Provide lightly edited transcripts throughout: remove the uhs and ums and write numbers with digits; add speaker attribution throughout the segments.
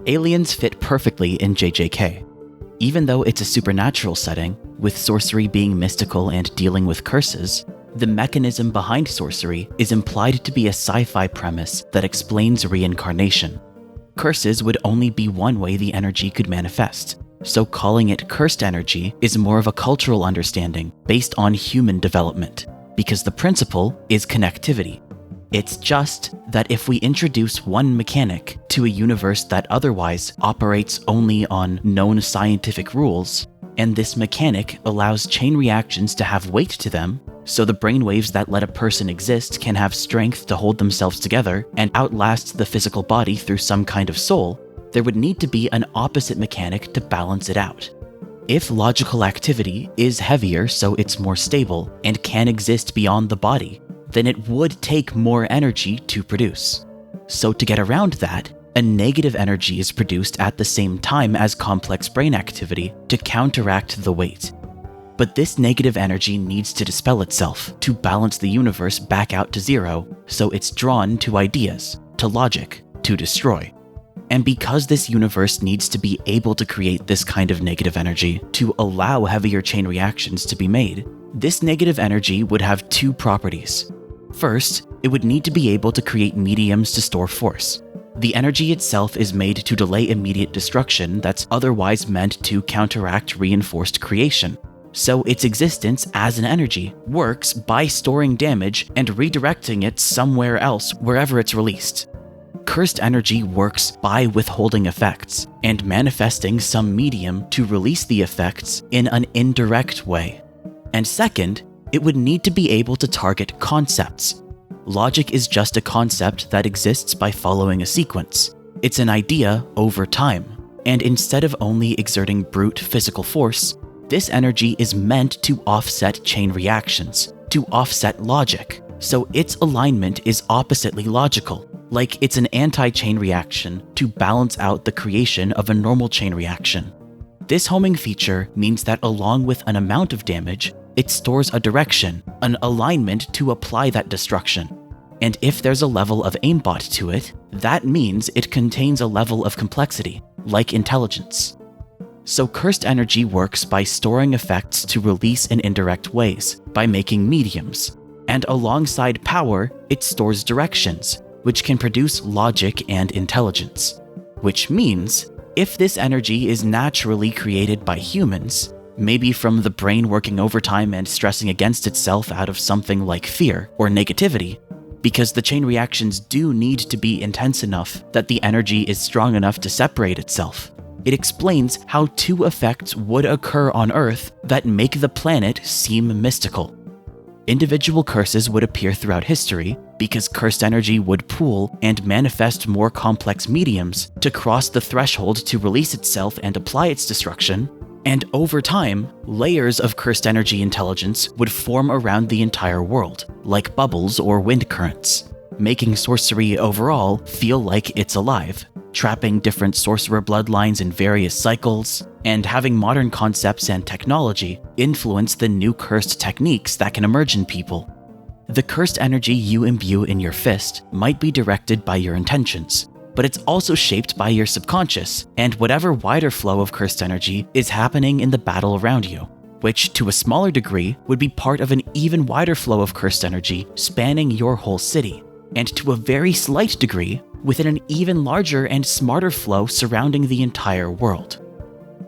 Speaker 1: Aliens fit perfectly in JJK. Even though it's a supernatural setting, with sorcery being mystical and dealing with curses, the mechanism behind sorcery is implied to be a sci-fi premise that explains reincarnation. Curses would only be one way the energy could manifest, so calling it cursed energy is more of a cultural understanding based on human development, because the principle is connectivity. It's just that if we introduce one mechanic to a universe that otherwise operates only on known scientific rules, and this mechanic allows chain reactions to have weight to them, so the brainwaves that let a person exist can have strength to hold themselves together and outlast the physical body through some kind of soul, there would need to be an opposite mechanic to balance it out. If logical activity is heavier so it's more stable and can exist beyond the body, then it would take more energy to produce. So to get around that, a negative energy is produced at the same time as complex brain activity to counteract the weight. But this negative energy needs to dispel itself to balance the universe back out to zero, so it's drawn to ideas, to logic, to destroy. And because this universe needs to be able to create this kind of negative energy to allow heavier chain reactions to be made, this negative energy would have two properties. First, it would need to be able to create mediums to store force. The energy itself is made to delay immediate destruction that's otherwise meant to counteract reinforced creation. So its existence as an energy works by storing damage and redirecting it somewhere else wherever it's released. Cursed energy works by withholding effects and manifesting some medium to release the effects in an indirect way. And second, it would need to be able to target concepts. Logic is just a concept that exists by following a sequence. It's an idea over time, and instead of only exerting brute physical force, this energy is meant to offset chain reactions, to offset logic, so its alignment is oppositely logical, like it's an anti-chain reaction to balance out the creation of a normal chain reaction. This homing feature means that along with an amount of damage, it stores a direction, an alignment to apply that destruction. And if there's a level of aimbot to it, that means it contains a level of complexity, like intelligence. So cursed energy works by storing effects to release in indirect ways, by making mediums. And alongside power, it stores directions, which can produce logic and intelligence. Which means, if this energy is naturally created by humans, maybe from the brain working overtime and stressing against itself out of something like fear or negativity, because the chain reactions do need to be intense enough that the energy is strong enough to separate itself. It explains how two effects would occur on Earth that make the planet seem mystical. Individual curses would appear throughout history because cursed energy would pool and manifest more complex mediums to cross the threshold to release itself and apply its destruction, and over time, layers of cursed energy intelligence would form around the entire world, like bubbles or wind currents, making sorcery overall feel like it's alive, trapping different sorcerer bloodlines in various cycles, and having modern concepts and technology influence the new cursed techniques that can emerge in people. The cursed energy you imbue in your fist might be directed by your intentions, but it's also shaped by your subconscious and whatever wider flow of cursed energy is happening in the battle around you, which to a smaller degree would be part of an even wider flow of cursed energy spanning your whole city, and to a very slight degree within an even larger and smarter flow surrounding the entire world.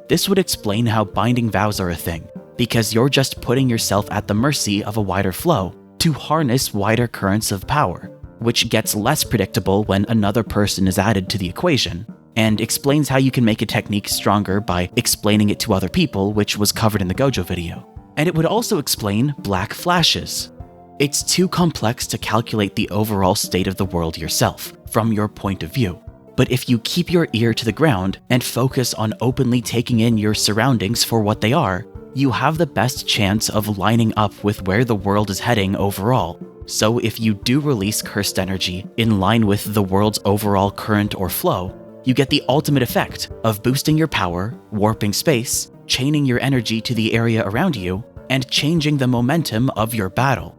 Speaker 1: This would explain how binding vows are a thing, because you're just putting yourself at the mercy of a wider flow to harness wider currents of power, which gets less predictable when another person is added to the equation, and explains how you can make a technique stronger by explaining it to other people, which was covered in the Gojo video. And it would also explain black flashes. It's too complex to calculate the overall state of the world yourself, from your point of view. But if you keep your ear to the ground and focus on openly taking in your surroundings for what they are, you have the best chance of lining up with where the world is heading overall. So if you do release cursed energy in line with the world's overall current or flow, you get the ultimate effect of boosting your power, warping space, chaining your energy to the area around you, and changing the momentum of your battle.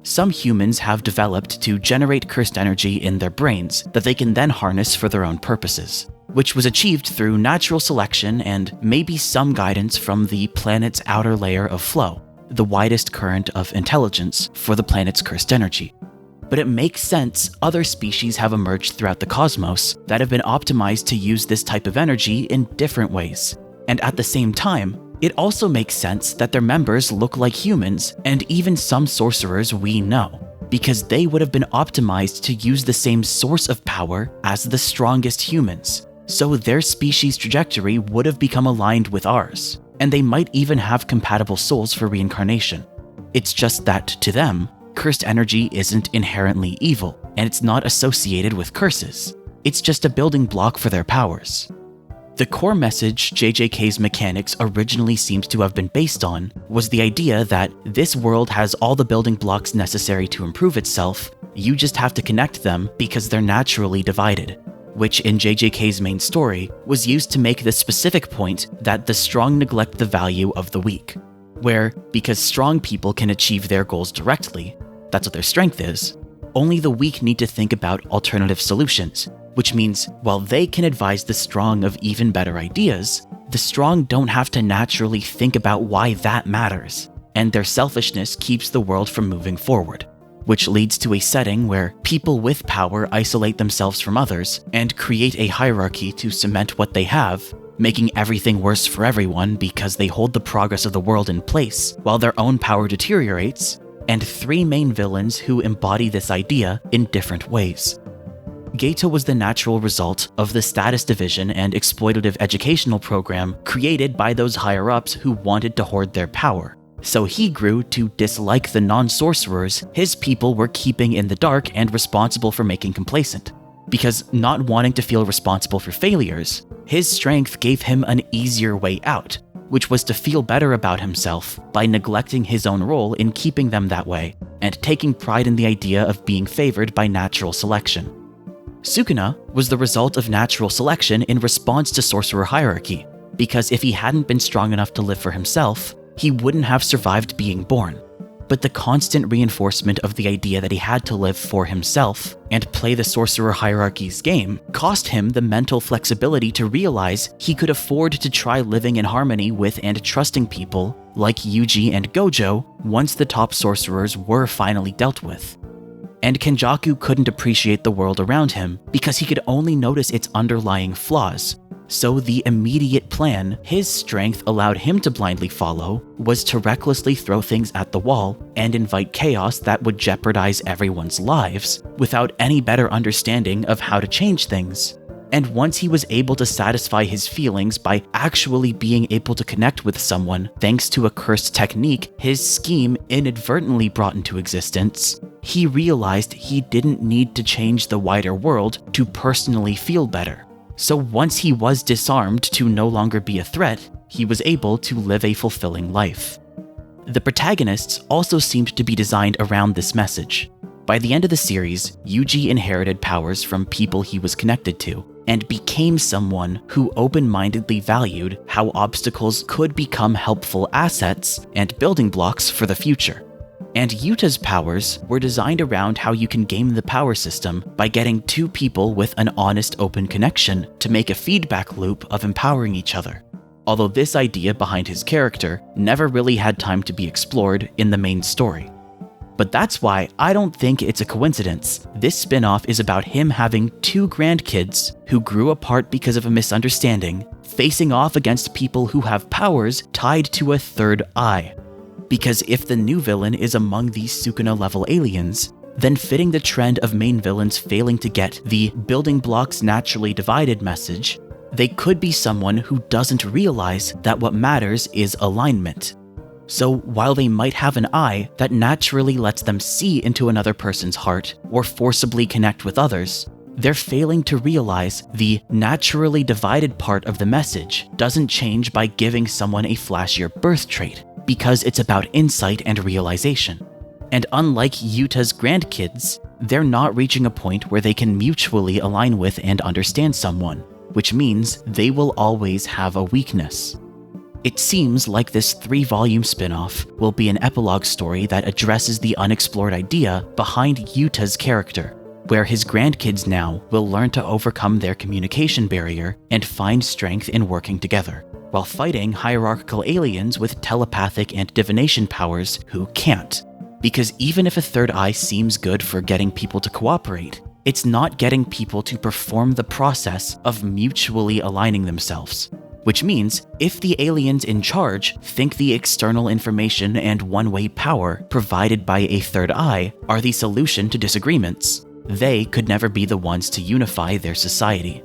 Speaker 1: some humans have developed to generate cursed energy in their brains that they can then harness for their own purposes, which was achieved through natural selection and maybe some guidance from the planet's outer layer of flow, the widest current of intelligence for the planet's cursed energy. But it makes sense other species have emerged throughout the cosmos that have been optimized to use this type of energy in different ways. And at the same time, it also makes sense that their members look like humans and even some sorcerers we know, because they would have been optimized to use the same source of power as the strongest humans. So their species' trajectory would have become aligned with ours, and they might even have compatible souls for reincarnation. It's just that, to them, cursed energy isn't inherently evil, and it's not associated with curses. It's just a building block for their powers. The core message JJK's mechanics originally seemed to have been based on was the idea that this world has all the building blocks necessary to improve itself, you just have to connect them because they're naturally divided, which in JJK's main story was used to make the specific point that the strong neglect the value of the weak, where, because strong people can achieve their goals directly, that's what their strength is, only the weak need to think about alternative solutions, which means while they can advise the strong of even better ideas, the strong don't have to naturally think about why that matters, and their selfishness keeps the world from moving forward, which leads to a setting where people with power isolate themselves from others and create a hierarchy to cement what they have, making everything worse for everyone because they hold the progress of the world in place while their own power deteriorates, and three main villains who embody this idea in different ways. Geto was the natural result of the status division and exploitative educational program created by those higher-ups who wanted to hoard their power. So he grew to dislike the non-sorcerers his people were keeping in the dark and responsible for making complacent. Because not wanting to feel responsible for failures, his strength gave him an easier way out, which was to feel better about himself by neglecting his own role in keeping them that way, and taking pride in the idea of being favored by natural selection. Sukuna was the result of natural selection in response to sorcerer hierarchy, because if he hadn't been strong enough to live for himself, he wouldn't have survived being born. But the constant reinforcement of the idea that he had to live for himself and play the sorcerer hierarchy's game cost him the mental flexibility to realize he could afford to try living in harmony with and trusting people like Yuji and Gojo once the top sorcerers were finally dealt with. And Kenjaku couldn't appreciate the world around him because he could only notice its underlying flaws. So the immediate plan his strength allowed him to blindly follow was to recklessly throw things at the wall and invite chaos that would jeopardize everyone's lives without any better understanding of how to change things. And once he was able to satisfy his feelings by actually being able to connect with someone thanks to a cursed technique his scheme inadvertently brought into existence, he realized he didn't need to change the wider world to personally feel better. So once he was disarmed to no longer be a threat, he was able to live a fulfilling life. The protagonists also seemed to be designed around this message. By the end of the series, Yuji inherited powers from people he was connected to, and became someone who open-mindedly valued how obstacles could become helpful assets and building blocks for the future. And Yuta's powers were designed around how you can game the power system by getting two people with an honest, open connection to make a feedback loop of empowering each other. Although this idea behind his character never really had time to be explored in the main story. But that's why I don't think it's a coincidence this spin-off is about him having two grandkids who grew apart because of a misunderstanding, facing off against people who have powers tied to a third eye. Because if the new villain is among these Sukuna-level aliens, then fitting the trend of main villains failing to get the building blocks naturally divided message, they could be someone who doesn't realize that what matters is alignment. So while they might have an eye that naturally lets them see into another person's heart or forcibly connect with others, they're failing to realize the naturally divided part of the message doesn't change by giving someone a flashier birth trait, because it's about insight and realization. And unlike Yuta's grandkids, they're not reaching a point where they can mutually align with and understand someone, which means they will always have a weakness. It seems like this 3-volume spin-off will be an epilogue story that addresses the unexplored idea behind Yuta's character, where his grandkids now will learn to overcome their communication barrier and find strength in working together, while fighting hierarchical aliens with telepathic and divination powers who can't. Because even if a third eye seems good for getting people to cooperate, it's not getting people to perform the process of mutually aligning themselves. Which means, if the aliens in charge think the external information and one-way power provided by a third eye are the solution to disagreements, they could never be the ones to unify their society.